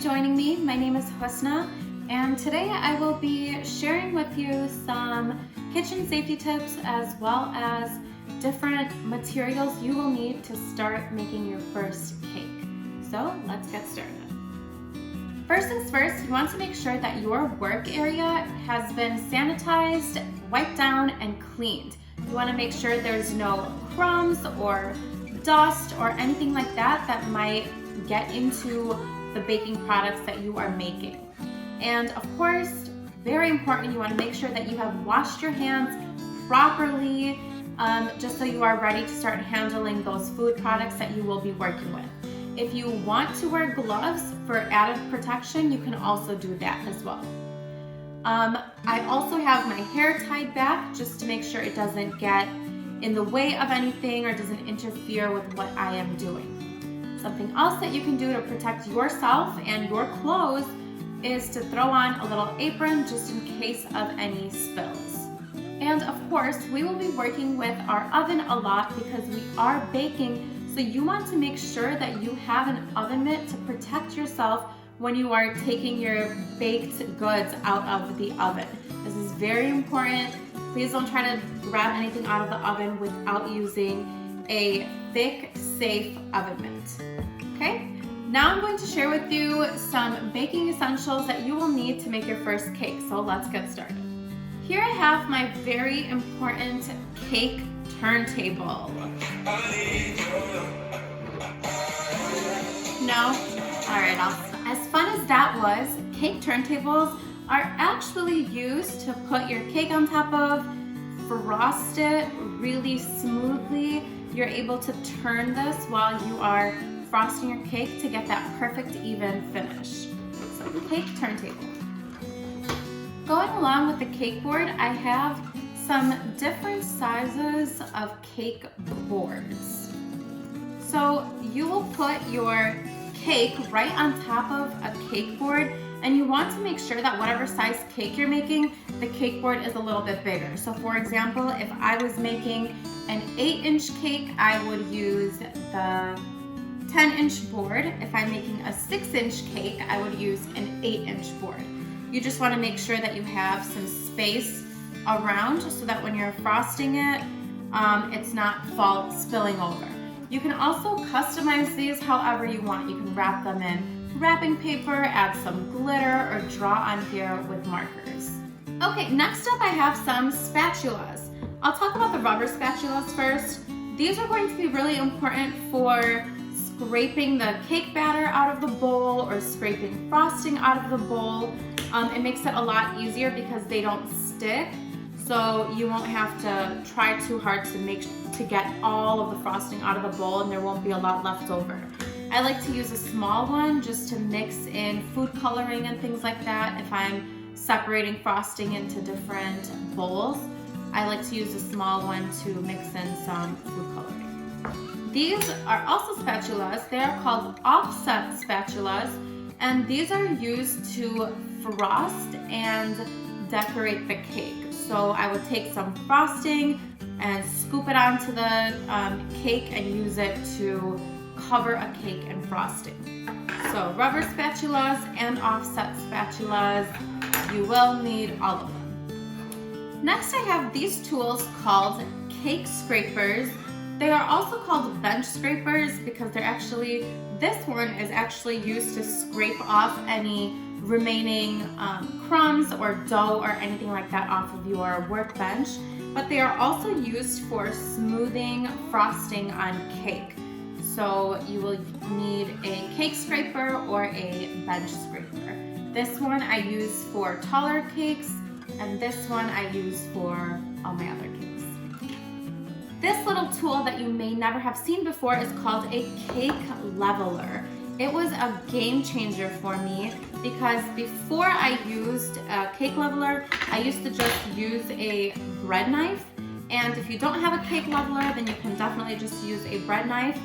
joining me. My name is Husna, and today I will be sharing with you some kitchen safety tips as well as different materials you will need to start making your first cake. So let's get started. First things first, you want to make sure that your work area has been sanitized, wiped down, and cleaned. You want to make sure there's no crumbs or dust or anything like that that might get into the baking products that you are making. And of course, very important, you want to make sure that you have washed your hands properly, just so you are ready to start handling those food products that you will be working with. If you want to wear gloves for added protection, you can also do that as well. I also have my hair tied back just to make sure it doesn't get in the way of anything or doesn't interfere with what I am doing. Something else that you can do to protect yourself and your clothes is to throw on a little apron just in case of any spills. And of course, we will be working with our oven a lot because we are baking, so you want to make sure that you have an oven mitt to protect yourself when you are taking your baked goods out of the oven. This is very important. Please don't try to grab anything out of the oven without using a thick, safe oven mitt. Okay? Now I'm going to share with you some baking essentials that you will need to make your first cake. So let's get started. Here I have my very important cake turntable. No? Alright, as fun as that was, cake turntables are actually used to put your cake on top of, frost it really smoothly. You're able to turn this while you are frosting your cake to get that perfect even finish. So cake turntable. Going along with the cake board, I have some different sizes of cake boards. So you will put your cake right on top of a cake board, and you want to make sure that whatever size cake you're making, the cake board is a little bit bigger. So for example, if I was making an 8-inch cake, I would use the 10-inch board. If I'm making a 6-inch cake, I would use an 8-inch board. You just want to make sure that you have some space around so that when you're frosting it, it's not spilling over. You can also customize these however you want. You can wrap them in wrapping paper, add some glitter, or draw on here with markers. Okay, next up I have some spatulas. I'll talk about the rubber spatulas first. These are going to be really important for scraping the cake batter out of the bowl or scraping frosting out of the bowl. It makes it a lot easier because they don't stick, so you won't have to try too hard to get all of the frosting out of the bowl, and there won't be a lot left over. I like to use a small one just to mix in food coloring and things like that. If I'm separating frosting into different bowls, I like to use a small one to mix in some food coloring. These are also spatulas. They are called offset spatulas, and these are used to frost and decorate the cake. So I would take some frosting and scoop it onto the cake and use it to cover a cake and frosting. So rubber spatulas and offset spatulas, you will need all of them. Next I have these tools called cake scrapers. They are also called bench scrapers because this one is actually used to scrape off any remaining crumbs or dough or anything like that off of your workbench, but they are also used for smoothing frosting on cake. So you will need a cake scraper or a bench scraper. This one I use for taller cakes, and this one I use for all my other cakes. This little tool that you may never have seen before is called a cake leveler. It was a game changer for me because before I used a cake leveler, I used to just use a bread knife. And if you don't have a cake leveler, then you can definitely just use a bread knife.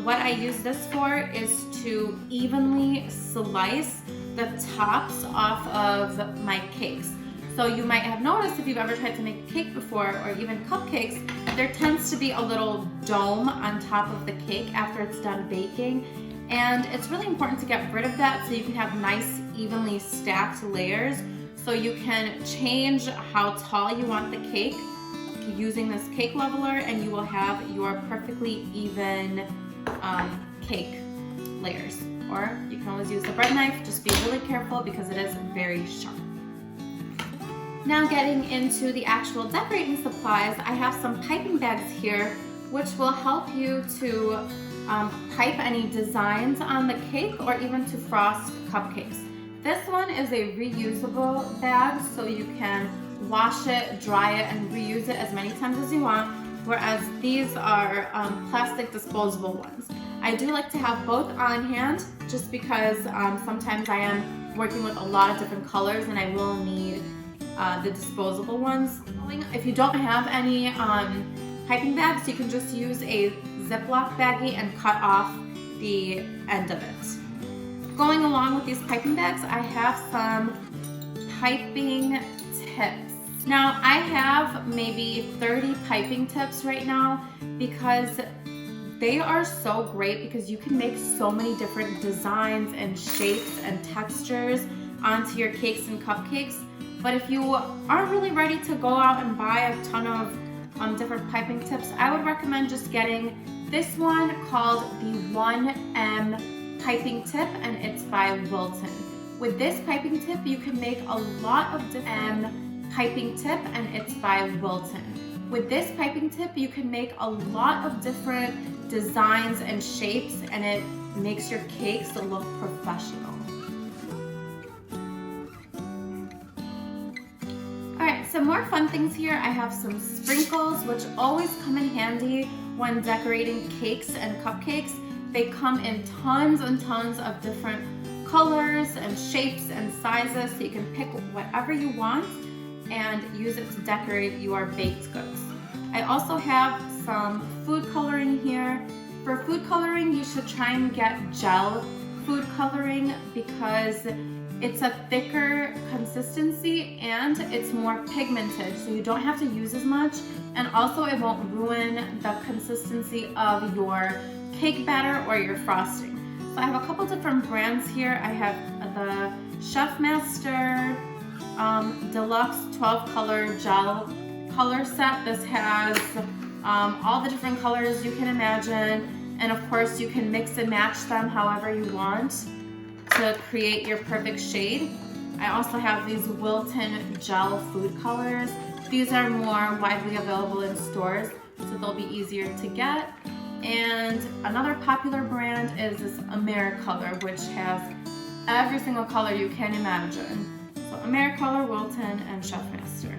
What I use this for is to evenly slice the tops off of my cakes. So you might have noticed if you've ever tried to make a cake before, or even cupcakes, there tends to be a little dome on top of the cake after it's done baking, and it's really important to get rid of that so you can have nice, evenly stacked layers. So you can change how tall you want the cake using this cake leveler, and you will have your perfectly even cake layers. Or you can always use the bread knife. Just be really careful because it is very sharp. Now getting into the actual decorating supplies, I have some piping bags here which will help you to pipe any designs on the cake or even to frost cupcakes. This one is a reusable bag, so you can wash it, dry it, and reuse it as many times as you want, whereas these are plastic disposable ones. I do like to have both on hand just because sometimes I am working with a lot of different colors and I will need the disposable ones. If you don't have any piping bags, you can just use a Ziploc baggie and cut off the end of it. Going along with these piping bags, I have some piping tips. Now I have maybe 30 piping tips right now because they are so great because you can make so many different designs and shapes and textures onto your cakes and cupcakes. But if you aren't really ready to go out and buy a ton of different piping tips, I would recommend just getting this one called the 1M piping tip, and it's by Wilton. With this piping tip, you can make a lot of different piping tip, and it's by Wilton. With this piping tip, you can make a lot of different designs and shapes, and it makes your cakes look professional. Alright, some more fun things here. I have some sprinkles, which always come in handy when decorating cakes and cupcakes. They come in tons and tons of different colors and shapes and sizes, so you can pick whatever you want and use it to decorate your baked goods. I also have some food coloring here. For food coloring, you should try and get gel food coloring because it's a thicker consistency and it's more pigmented, so you don't have to use as much, and also it won't ruin the consistency of your cake batter or your frosting. So I have a couple different brands here. I have the Chef Master Deluxe 12 color gel color set. This has all the different colors you can imagine, and of course you can mix and match them however you want to create your perfect shade. I also have these Wilton gel food colors. These are more widely available in stores, so they'll be easier to get. And another popular brand is this AmeriColor, which has every single color you can imagine. So AmeriColor, Wilton, and Chef Master.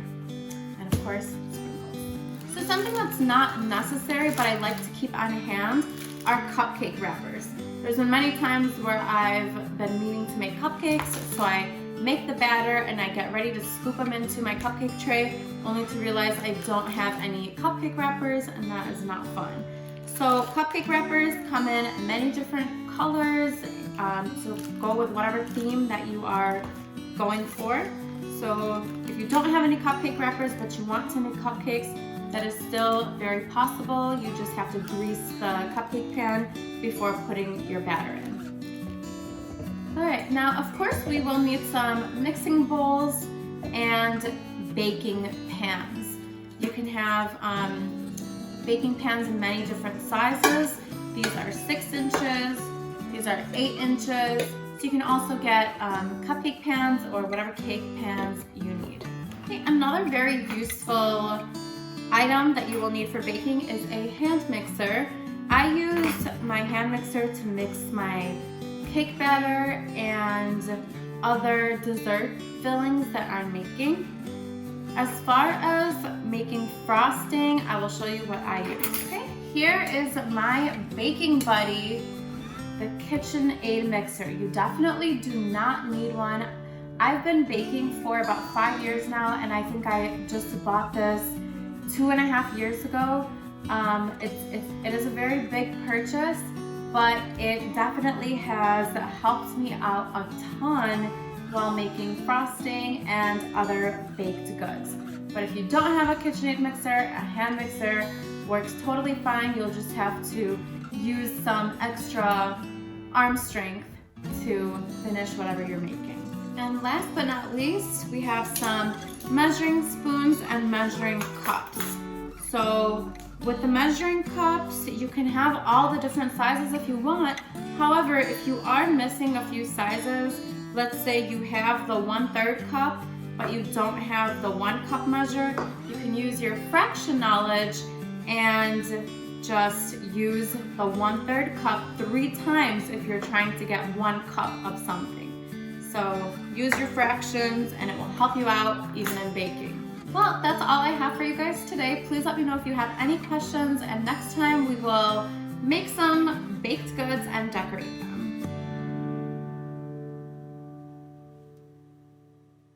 And of course, sprinkles. So something that's not necessary but I like to keep on hand are cupcake wrappers. There's been many times where I've been meaning to make cupcakes, so I make the batter and I get ready to scoop them into my cupcake tray, only to realize I don't have any cupcake wrappers, and that is not fun. So cupcake wrappers come in many different colors, so go with whatever theme that you are going for. So if you don't have any cupcake wrappers but you want to make cupcakes, that is still very possible. You just have to grease the cupcake pan before putting your batter in. Alright, now of course we will need some mixing bowls and baking pans. You can have baking pans in many different sizes. These are 6 inches, these are 8 inches. So you can also get cupcake pans or whatever cake pans you need. Okay, another very useful item that you will need for baking is a hand mixer. I use my hand mixer to mix my cake batter and other dessert fillings that I'm making. As far as making frosting, I will show you what I use. Okay, here is my baking buddy, the KitchenAid mixer. You definitely do not need one. I've been baking for about 5 years now, and I think I just bought this 2.5 years ago. It is a very big purchase, but it definitely has helped me out a ton while making frosting and other baked goods. But if you don't have a KitchenAid mixer, a hand mixer works totally fine. You'll just have to use some extra arm strength to finish whatever you're making. And last but not least, we have some measuring spoons and measuring cups. So with the measuring cups, you can have all the different sizes if you want. However, if you are missing a few sizes, let's say you have the 1/3 cup, but you don't have the 1 cup measure, you can use your fraction knowledge and just use the 1/3 cup 3 times if you're trying to get 1 cup of something. So use your fractions and it will help you out even in baking. Well, that's all I have for you guys today. Please let me know if you have any questions, and next time we will make some baked goods and decorate them.